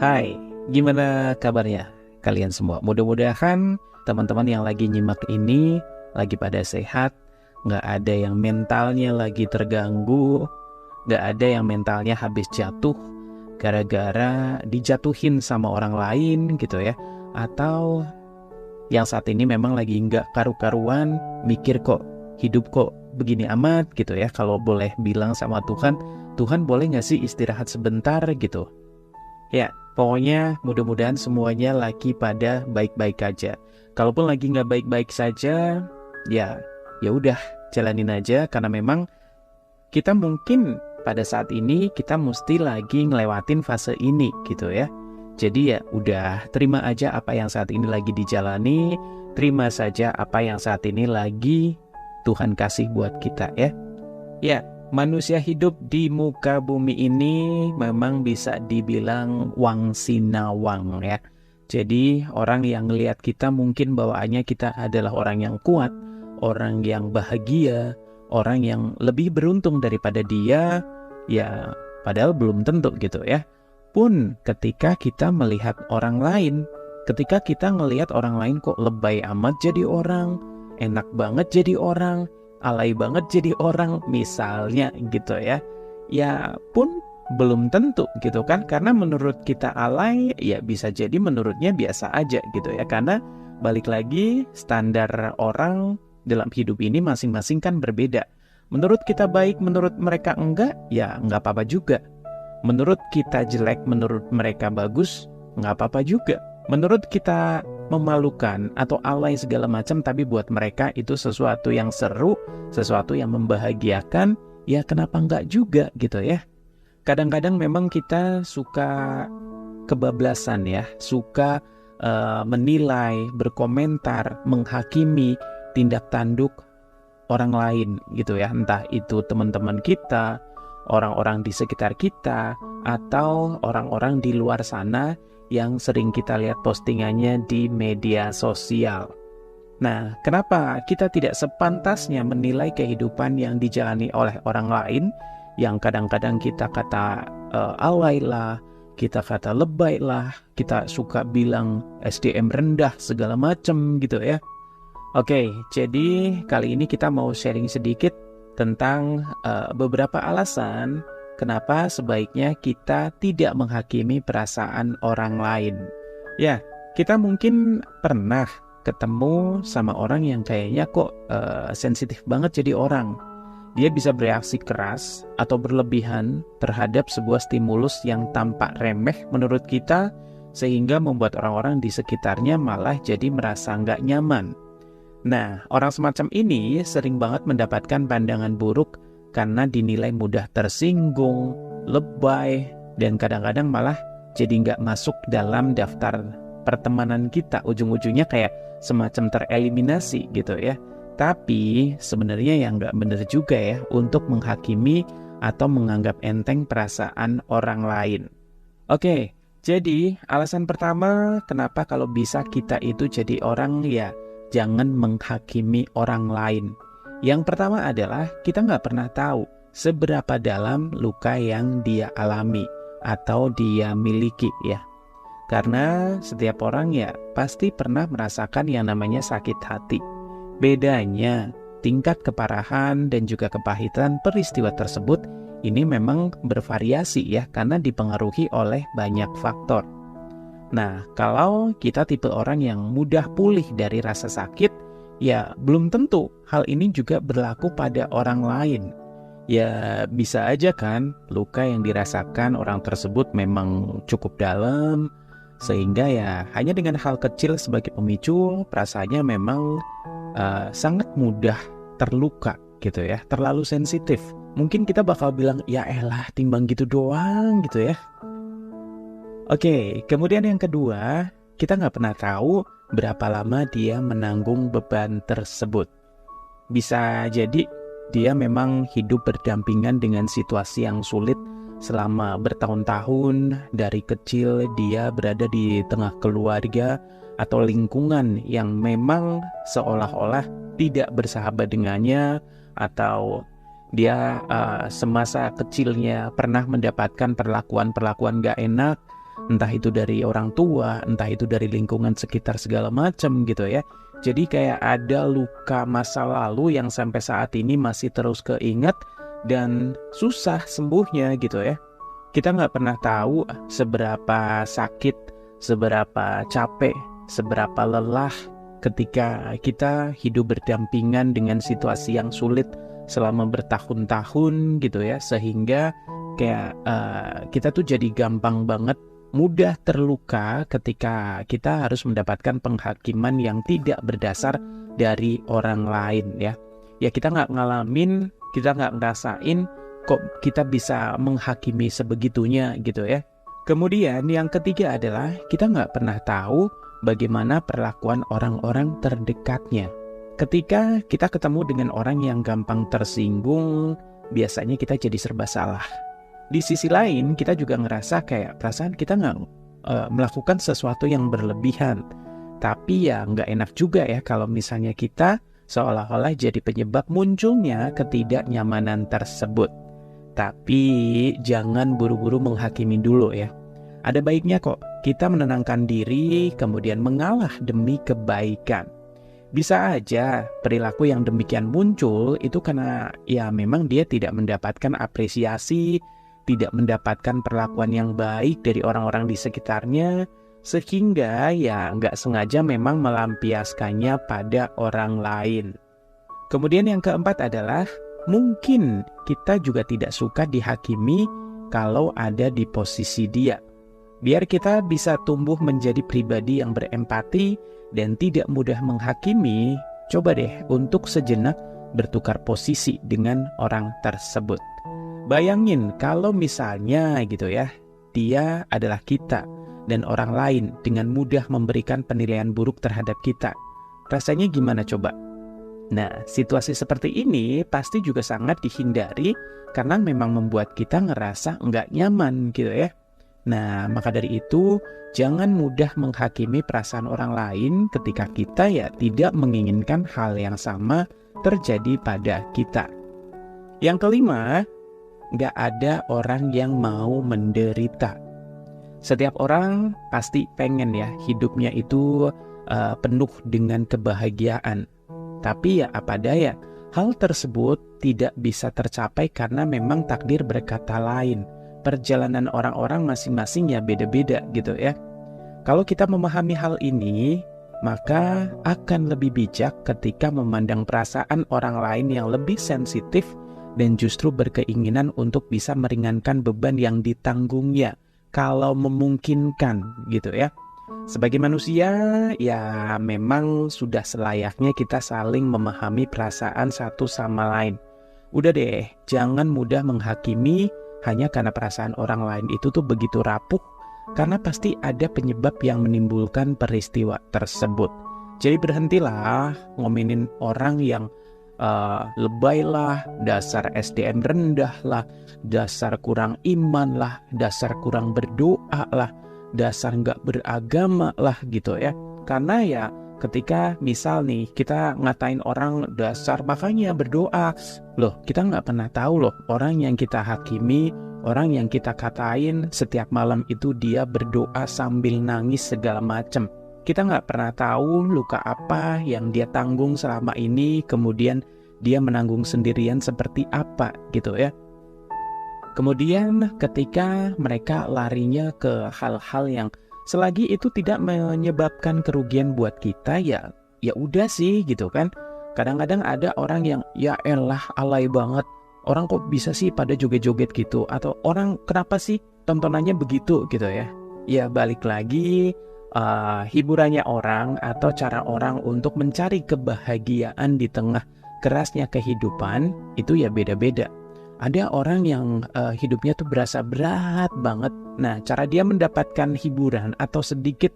Hai, gimana kabarnya kalian semua? Mudah-mudahan teman-teman yang lagi nyimak ini lagi pada sehat, nggak ada yang mentalnya lagi terganggu, nggak ada yang mentalnya habis jatuh gara-gara dijatuhin sama orang lain gitu ya. Atau yang saat ini memang lagi nggak karu-karuan, mikir kok hidup kok begini amat gitu ya. Kalau boleh bilang sama Tuhan, Tuhan boleh nggak sih istirahat sebentar gitu? Ya, pokoknya mudah-mudahan semuanya lagi pada baik-baik aja. Kalaupun lagi nggak baik-baik saja, ya ya udah jalanin aja karena memang kita mungkin pada saat ini kita mesti lagi ngelewatin fase ini gitu ya. Jadi ya udah terima aja apa yang saat ini lagi dijalani, terima saja apa yang saat ini lagi Tuhan kasih buat kita ya. Ya, manusia hidup di muka bumi ini memang bisa dibilang wang sinawang ya. Jadi orang yang ngelihat kita mungkin bawaannya kita adalah orang yang kuat, orang yang bahagia, orang yang lebih beruntung daripada dia, ya padahal belum tentu gitu ya. Pun ketika kita melihat orang lain, ketika kita ngelihat orang lain kok lebay amat jadi orang, enak banget jadi orang, alay banget jadi orang misalnya gitu ya. Ya pun belum tentu gitu kan, karena menurut kita alay ya bisa jadi menurutnya biasa aja gitu ya, karena balik lagi standar orang dalam hidup ini masing-masing kan berbeda. Menurut kita baik, menurut mereka enggak, ya enggak apa-apa juga. Menurut kita jelek, menurut mereka bagus, enggak apa-apa juga. Menurut kita memalukan atau alay segala macam, tapi buat mereka itu sesuatu yang seru, sesuatu yang membahagiakan, ya kenapa enggak juga gitu ya. Kadang-kadang memang kita suka kebablasan ya, suka menilai, berkomentar, menghakimi tindak tanduk orang lain gitu ya, entah itu teman-teman kita, orang-orang di sekitar kita, atau orang-orang di luar sana yang sering kita lihat postingannya di media sosial. Nah, kenapa kita tidak sepantasnya menilai kehidupan yang dijalani oleh orang lain yang kadang-kadang kita kata alay lah, kita kata lebay lah, kita suka bilang SDM rendah segala macam gitu ya. Oke, jadi kali ini kita mau sharing sedikit tentang beberapa alasan kenapa sebaiknya kita tidak menghakimi perasaan orang lain. Ya, kita mungkin pernah ketemu sama orang yang kayaknya kok sensitif banget jadi orang. Dia bisa bereaksi keras atau berlebihan terhadap sebuah stimulus yang tampak remeh menurut kita, sehingga membuat orang-orang di sekitarnya malah jadi merasa nggak nyaman. Nah, orang semacam ini sering banget mendapatkan pandangan buruk karena dinilai mudah tersinggung, lebay, dan kadang-kadang malah jadi nggak masuk dalam daftar pertemanan kita. Ujung-ujungnya kayak semacam tereliminasi gitu ya. Tapi sebenarnya yang nggak benar juga ya untuk menghakimi atau menganggap enteng perasaan orang lain. Oke, jadi alasan pertama kenapa kalau bisa kita itu jadi orang ya jangan menghakimi orang lain. Yang pertama adalah kita nggak pernah tahu seberapa dalam luka yang dia alami atau dia miliki ya. Karena setiap orang ya pasti pernah merasakan yang namanya sakit hati. Bedanya tingkat keparahan dan juga kepahitan peristiwa tersebut ini memang bervariasi ya, karena dipengaruhi oleh banyak faktor. Nah, kalau kita tipe orang yang mudah pulih dari rasa sakit, ya belum tentu hal ini juga berlaku pada orang lain. Ya bisa aja kan luka yang dirasakan orang tersebut memang cukup dalam, sehingga ya hanya dengan hal kecil sebagai pemicu perasaannya memang sangat mudah terluka gitu ya, terlalu sensitif. Mungkin kita bakal bilang ya elah timbang gitu doang gitu ya. Oke, kemudian yang kedua, kita nggak pernah tahu berapa lama dia menanggung beban tersebut. Bisa jadi dia memang hidup berdampingan dengan situasi yang sulit selama bertahun-tahun. Dari kecil dia berada di tengah keluarga atau lingkungan yang memang seolah-olah tidak bersahabat dengannya, atau dia semasa kecilnya pernah mendapatkan perlakuan-perlakuan gak enak, entah itu dari orang tua, entah itu dari lingkungan sekitar segala macam gitu ya. Jadi kayak ada luka masa lalu yang sampai saat ini masih terus keinget dan susah sembuhnya gitu ya. Kita nggak pernah tahu seberapa sakit, seberapa capek, seberapa lelah ketika kita hidup berdampingan dengan situasi yang sulit selama bertahun-tahun gitu ya, sehingga kayak kita tuh jadi gampang banget mudah terluka ketika kita harus mendapatkan penghakiman yang tidak berdasar dari orang lain ya. Ya kita nggak ngalamin, kita nggak ngerasain, kok kita bisa menghakimi sebegitunya gitu ya. Kemudian yang ketiga adalah kita nggak pernah tahu bagaimana perlakuan orang-orang terdekatnya. Ketika kita ketemu dengan orang yang gampang tersinggung, biasanya kita jadi serba salah. Di sisi lain, kita juga ngerasa kayak perasaan kita nggak melakukan sesuatu yang berlebihan. Tapi ya nggak enak juga ya kalau misalnya kita seolah-olah jadi penyebab munculnya ketidaknyamanan tersebut. Tapi jangan buru-buru menghakimi dulu ya. Ada baiknya kok kita menenangkan diri, kemudian mengalah demi kebaikan. Bisa aja perilaku yang demikian muncul itu karena ya memang dia tidak mendapatkan apresiasi, tidak mendapatkan perlakuan yang baik dari orang-orang di sekitarnya, sehingga ya nggak sengaja memang melampiaskannya pada orang lain. Kemudian yang keempat adalah mungkin kita juga tidak suka dihakimi kalau ada di posisi dia. Biar kita bisa tumbuh menjadi pribadi yang berempati dan tidak mudah menghakimi, coba deh untuk sejenak bertukar posisi dengan orang tersebut. Bayangin kalau misalnya gitu ya, dia adalah kita dan orang lain dengan mudah memberikan penilaian buruk terhadap kita. Rasanya gimana coba? Nah, situasi seperti ini pasti juga sangat dihindari karena memang membuat kita ngerasa nggak nyaman gitu ya. Nah, maka dari itu jangan mudah menghakimi perasaan orang lain ketika kita ya tidak menginginkan hal yang sama terjadi pada kita. Yang kelima, nggak ada orang yang mau menderita. Setiap orang pasti pengen ya hidupnya itu penuh dengan kebahagiaan. Tapi ya apa daya, hal tersebut tidak bisa tercapai karena memang takdir berkata lain. Perjalanan orang-orang masing-masing ya beda-beda gitu ya. Kalau kita memahami hal ini, maka akan lebih bijak ketika memandang perasaan orang lain yang lebih sensitif dan justru berkeinginan untuk bisa meringankan beban yang ditanggungnya kalau memungkinkan gitu ya. Sebagai manusia ya memang sudah selayaknya kita saling memahami perasaan satu sama lain. Udah deh, jangan mudah menghakimi hanya karena perasaan orang lain itu tuh begitu rapuh, karena pasti ada penyebab yang menimbulkan peristiwa tersebut. Jadi berhentilah ngomongin orang yang lebay lah, dasar SDM rendah lah, dasar kurang iman lah, dasar kurang berdoa lah, dasar nggak beragama lah gitu ya. Karena ya ketika misal nih kita ngatain orang dasar makanya berdoa, loh kita nggak pernah tahu loh orang yang kita hakimi, orang yang kita katain setiap malam itu dia berdoa sambil nangis segala macam. Kita nggak pernah tahu luka apa yang dia tanggung selama ini, kemudian dia menanggung sendirian seperti apa gitu ya. Kemudian ketika mereka larinya ke hal-hal yang selagi itu tidak menyebabkan kerugian buat kita, ya udah sih gitu kan. Kadang-kadang ada orang yang ya elah alay banget, orang kok bisa sih pada joget-joget gitu, atau orang kenapa sih tontonannya begitu gitu ya. Ya balik lagi hiburannya orang atau cara orang untuk mencari kebahagiaan di tengah kerasnya kehidupan itu ya beda-beda. Ada orang yang hidupnya tuh berasa berat banget. Nah, cara dia mendapatkan hiburan atau sedikit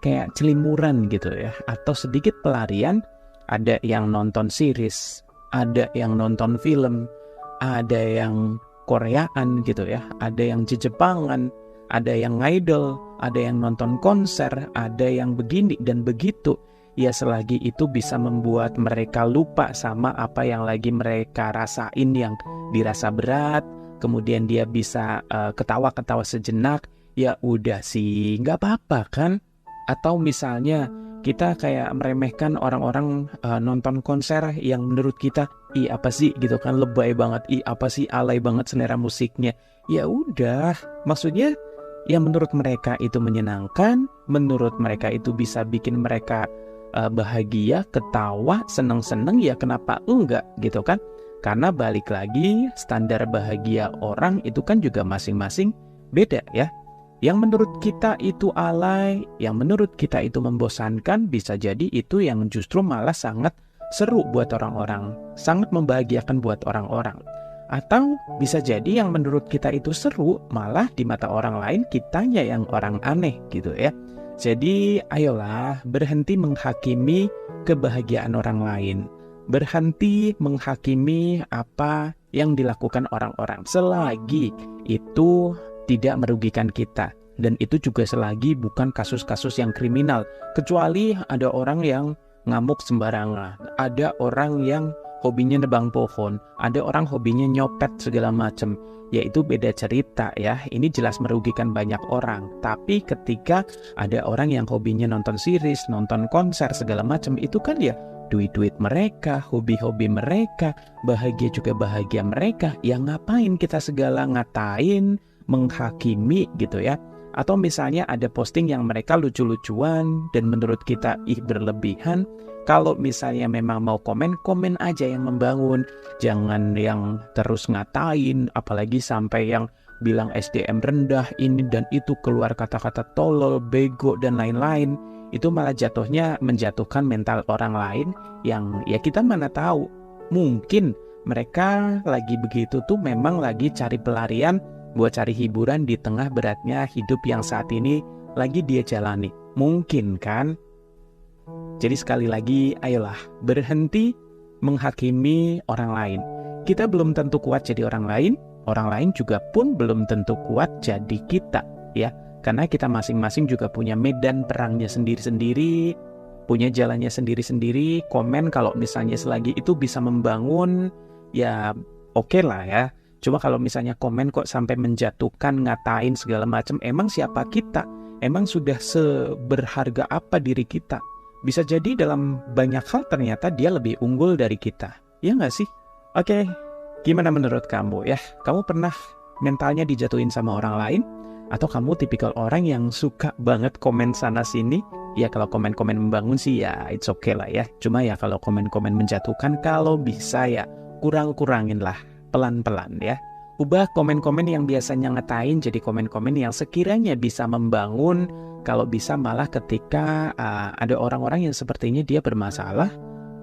kayak celimuran gitu ya, atau sedikit pelarian, ada yang nonton series, ada yang nonton film, ada yang Koreaan gitu ya, ada yang Jepangan, ada yang idol, ada yang nonton konser, ada yang begini dan begitu. Ya selagi itu bisa membuat mereka lupa sama apa yang lagi mereka rasain yang dirasa berat, kemudian dia bisa ketawa-ketawa sejenak, ya udah sih nggak apa-apa kan. Atau misalnya kita kayak meremehkan orang-orang nonton konser yang menurut kita apa sih gitu kan, lebay banget, apa sih alay banget selera musiknya. Ya udah, maksudnya yang menurut mereka itu menyenangkan, menurut mereka itu bisa bikin mereka bahagia, ketawa, seneng-seneng, ya kenapa enggak gitu kan. Karena balik lagi, standar bahagia orang itu kan juga masing-masing beda ya. Yang menurut kita itu alay, yang menurut kita itu membosankan, bisa jadi itu yang justru malah sangat seru buat orang-orang, sangat membahagiakan buat orang-orang. Atau bisa jadi yang menurut kita itu seru, malah di mata orang lain kitanya yang orang aneh gitu ya. Jadi ayolah berhenti menghakimi kebahagiaan orang lain. Berhenti menghakimi apa yang dilakukan orang-orang selagi itu tidak merugikan kita. Dan itu juga selagi bukan kasus-kasus yang kriminal. Kecuali ada orang yang ngamuk sembarangan, ada orang yang hobinya nebang pohon, ada orang hobinya nyopet segala macam. Ya itu beda cerita ya. Ini jelas merugikan banyak orang. Tapi ketika ada orang yang hobinya nonton series, nonton konser segala macam, itu kan ya duit-duit mereka, hobi-hobi mereka, bahagia juga bahagia mereka. Ya ngapain kita segala ngatain, menghakimi gitu ya. Atau misalnya ada posting yang mereka lucu-lucuan dan menurut kita berlebihan. Kalau misalnya memang mau komen, komen aja yang membangun. Jangan yang terus ngatain, apalagi sampai yang bilang SDM rendah, ini dan itu, keluar kata-kata tolol, bego, dan lain-lain. Itu malah jatuhnya menjatuhkan mental orang lain yang ya kita mana tahu. Mungkin mereka lagi begitu tuh memang lagi cari pelarian buat cari hiburan di tengah beratnya hidup yang saat ini lagi dia jalani. Mungkin kan? Jadi sekali lagi, ayolah berhenti menghakimi orang lain. Kita belum tentu kuat jadi orang lain juga pun belum tentu kuat jadi kita ya. Karena kita masing-masing juga punya medan perangnya sendiri-sendiri, punya jalannya sendiri-sendiri. Komen kalau misalnya selagi itu bisa membangun, ya oke lah ya. Cuma kalau misalnya komen kok sampai menjatuhkan, ngatain segala macam, emang siapa kita? Emang sudah seberharga apa diri kita? Bisa jadi dalam banyak hal ternyata dia lebih unggul dari kita. Ya nggak sih? Oke, gimana menurut kamu ya? Kamu pernah mentalnya dijatuhin sama orang lain? Atau kamu tipikal orang yang suka banget komen sana-sini? Ya kalau komen-komen membangun sih ya it's okay lah ya. Cuma ya kalau komen-komen menjatuhkan, kalau bisa ya kurang-kurangin lah. Pelan-pelan ya. Ubah komen-komen yang biasanya ngatain jadi komen-komen yang sekiranya bisa membangun. Kalau bisa malah ketika ada orang-orang yang sepertinya dia bermasalah,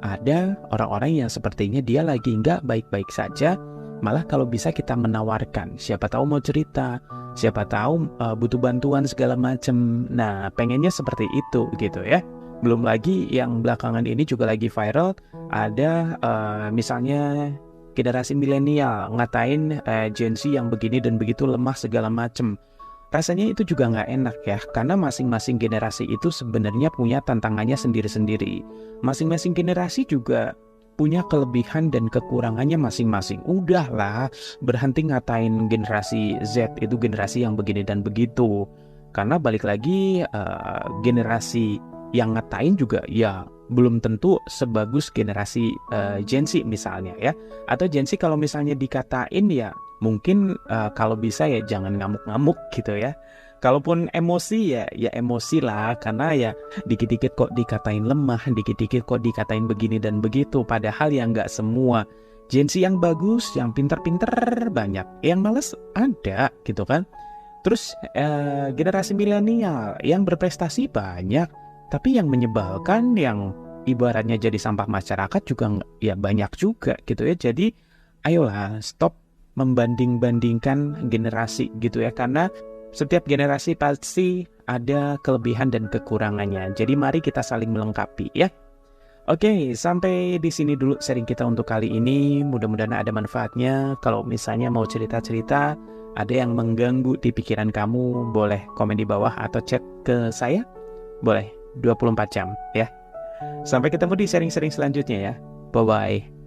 ada orang-orang yang sepertinya dia lagi nggak baik-baik saja, malah kalau bisa kita menawarkan, siapa tahu mau cerita, siapa tahu butuh bantuan segala macam. Nah pengennya seperti itu gitu ya. Belum lagi yang belakangan ini juga lagi viral, ada misalnya generasi milenial ngatain Gen Z yang begini dan begitu, lemah segala macem. Rasanya itu juga nggak enak ya, karena masing-masing generasi itu sebenarnya punya tantangannya sendiri-sendiri. Masing-masing generasi juga punya kelebihan dan kekurangannya masing-masing. Udahlah, berhenti ngatain generasi Z itu generasi yang begini dan begitu. Karena balik lagi generasi yang ngatain juga ya belum tentu sebagus generasi Gen Z misalnya ya. Atau Gen Z kalau misalnya dikatain ya mungkin kalau bisa ya jangan ngamuk-ngamuk gitu ya. Kalaupun emosi ya emosi lah, karena ya dikit-dikit kok dikatain lemah, dikit-dikit kok dikatain begini dan begitu. Padahal ya nggak semua. Gen Z yang bagus, yang pinter-pinter banyak, yang males ada gitu kan. Terus generasi milenial yang berprestasi banyak, tapi yang menyebalkan, yang ibaratnya jadi sampah masyarakat juga ya banyak juga gitu ya. Jadi ayolah stop membanding-bandingkan generasi gitu ya, karena setiap generasi pasti ada kelebihan dan kekurangannya. Jadi mari kita saling melengkapi ya. Oke, sampai di sini dulu sharing kita untuk kali ini. Mudah-mudahan ada manfaatnya. Kalau misalnya mau cerita-cerita, ada yang mengganggu di pikiran kamu, boleh komen di bawah atau chat ke saya. Boleh 24 jam ya. Sampai ketemu di sharing-sharing selanjutnya ya. Bye-bye.